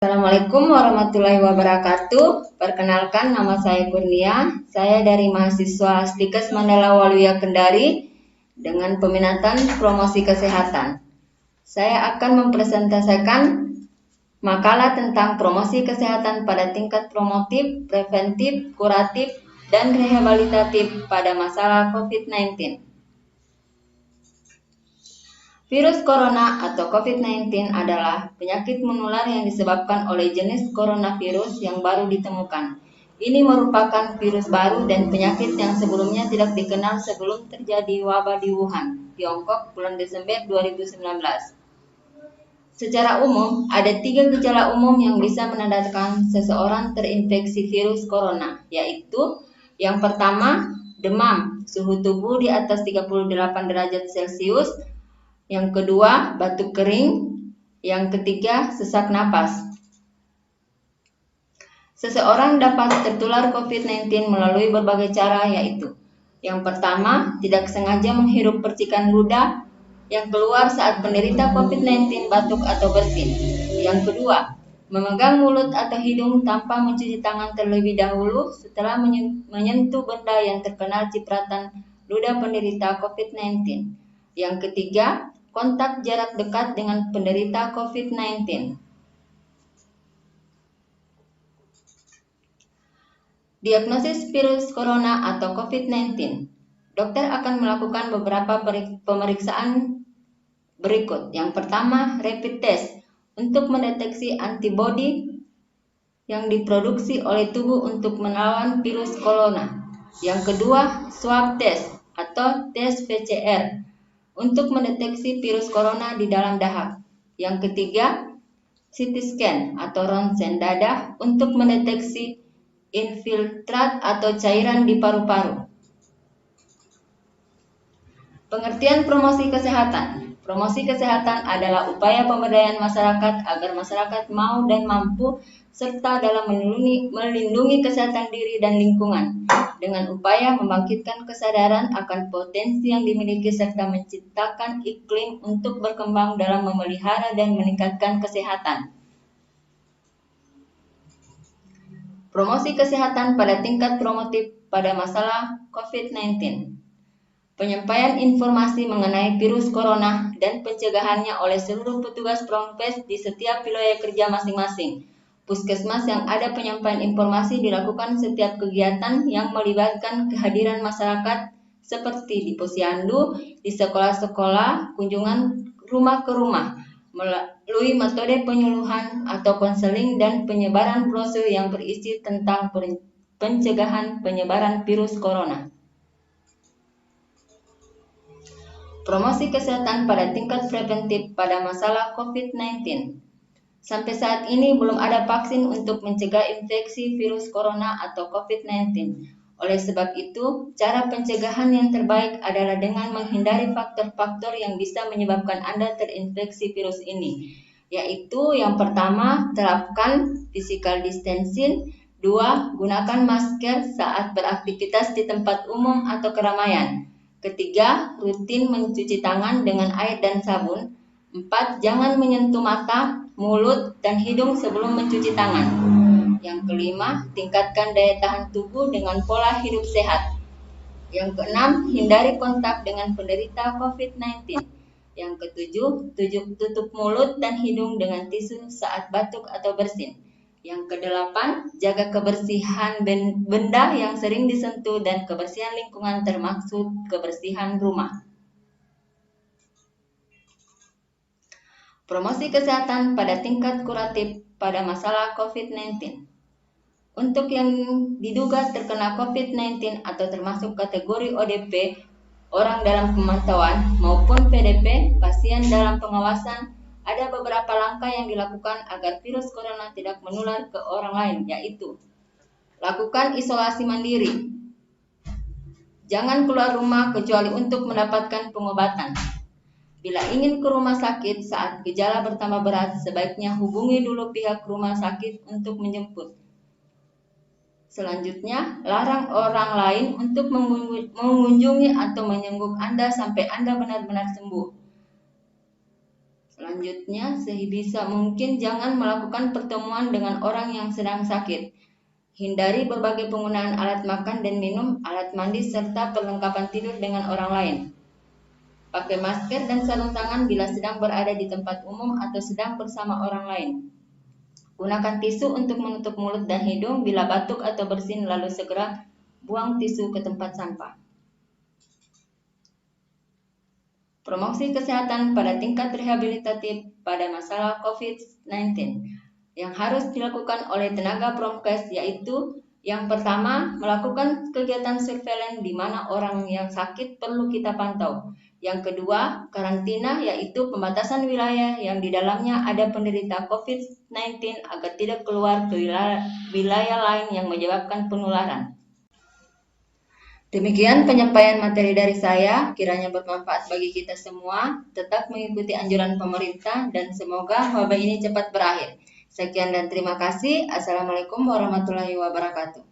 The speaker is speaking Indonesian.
Assalamualaikum warahmatullahi wabarakatuh. Perkenalkan, nama saya Kurnia. Saya dari mahasiswa Stikes Mandala Waluya Kendari dengan peminatan promosi kesehatan. Saya akan mempresentasikan makalah tentang promosi kesehatan pada tingkat promotif, preventif, kuratif, dan rehabilitatif pada masalah COVID-19. Virus corona atau COVID-19 adalah penyakit menular yang disebabkan oleh jenis coronavirus yang baru ditemukan. Ini merupakan virus baru dan penyakit yang sebelumnya tidak dikenal sebelum terjadi wabah di Wuhan, Tiongkok bulan Desember 2019. Secara umum, ada 3 gejala umum yang bisa menandakan seseorang terinfeksi virus corona, yaitu yang pertama, demam, suhu tubuh di atas 38 derajat Celcius. Yang kedua, batuk kering. Yang ketiga, sesak napas. Seseorang dapat tertular COVID-19 melalui berbagai cara, yaitu yang pertama, tidak sengaja menghirup percikan ludah yang keluar saat penderita COVID-19 batuk atau bersin. Yang kedua, memegang mulut atau hidung tanpa mencuci tangan terlebih dahulu setelah menyentuh benda yang terkena cipratan ludah penderita COVID-19. Yang ketiga, kontak jarak dekat dengan penderita COVID-19. Diagnosis virus corona atau COVID-19. Dokter akan melakukan beberapa pemeriksaan berikut. Yang pertama, rapid test untuk mendeteksi antibodi yang diproduksi oleh tubuh untuk melawan virus corona. Yang kedua, swab test atau tes PCR untuk mendeteksi virus corona di dalam dahak. Yang ketiga, CT scan atau ronsen dada untuk mendeteksi infiltrat atau cairan di paru-paru. Pengertian promosi kesehatan. Promosi kesehatan adalah upaya pemberdayaan masyarakat agar masyarakat mau dan mampu serta dalam melindungi kesehatan diri dan lingkungan dengan upaya membangkitkan kesadaran akan potensi yang dimiliki serta menciptakan iklim untuk berkembang dalam memelihara dan meningkatkan kesehatan. Promosi kesehatan pada tingkat promotif pada masalah COVID-19. Penyampaian informasi mengenai virus corona dan pencegahannya oleh seluruh petugas Pronkes di setiap wilayah kerja masing-masing. Puskesmas yang ada penyampaian informasi dilakukan setiap kegiatan yang melibatkan kehadiran masyarakat seperti di posyandu, di sekolah-sekolah, kunjungan rumah ke rumah, melalui metode penyuluhan atau konseling dan penyebaran brosur yang berisi tentang pencegahan penyebaran virus corona. Promosi kesehatan pada tingkat preventif pada masalah COVID-19. Sampai saat ini belum ada vaksin untuk mencegah infeksi virus corona atau COVID-19. Oleh sebab itu, cara pencegahan yang terbaik adalah dengan menghindari faktor-faktor yang bisa menyebabkan Anda terinfeksi virus ini, yaitu yang pertama, terapkan physical distancing. 2. Gunakan masker saat beraktivitas di tempat umum atau keramaian. Ketiga, rutin mencuci tangan dengan air dan sabun. 4. Jangan menyentuh mata, mulut, dan hidung sebelum mencuci tangan. Yang kelima, tingkatkan daya tahan tubuh dengan pola hidup sehat. Yang keenam, hindari kontak dengan penderita COVID-19. Yang ketujuh, tutup mulut dan hidung dengan tisu saat batuk atau bersin. Yang kedelapan, jaga kebersihan benda yang sering disentuh dan kebersihan lingkungan termasuk kebersihan rumah. Promosi kesehatan pada tingkat kuratif pada masalah COVID-19. Untuk yang diduga terkena COVID-19 atau termasuk kategori ODP, orang dalam pemantauan, maupun PDP, pasien dalam pengawasan, ada beberapa langkah yang dilakukan agar virus corona tidak menular ke orang lain, yaitu lakukan isolasi mandiri. Jangan keluar rumah kecuali untuk mendapatkan pengobatan. Bila ingin ke rumah sakit saat gejala bertambah berat, sebaiknya hubungi dulu pihak rumah sakit untuk menjemput. Selanjutnya, larang orang lain untuk mengunjungi atau menjenguk Anda sampai Anda benar-benar sembuh. Selanjutnya, sebisa mungkin jangan melakukan pertemuan dengan orang yang sedang sakit. Hindari berbagai penggunaan alat makan dan minum, alat mandi, serta perlengkapan tidur dengan orang lain. Pakai masker dan sarung tangan bila sedang berada di tempat umum atau sedang bersama orang lain. Gunakan tisu untuk menutup mulut dan hidung bila batuk atau bersin, lalu segera buang tisu ke tempat sampah. Promosi kesehatan pada tingkat rehabilitatif pada masalah COVID-19 yang harus dilakukan oleh tenaga Promkes, yaitu yang pertama, melakukan kegiatan surveillance di mana orang yang sakit perlu kita pantau. Yang kedua, karantina, yaitu pembatasan wilayah yang di dalamnya ada penderita COVID-19 agar tidak keluar ke wilayah lain yang menyebabkan penularan. Demikian penyampaian materi dari saya, kiranya bermanfaat bagi kita semua. Tetap mengikuti anjuran pemerintah dan semoga wabah ini cepat berakhir. Sekian dan terima kasih. Assalamualaikum warahmatullahi wabarakatuh.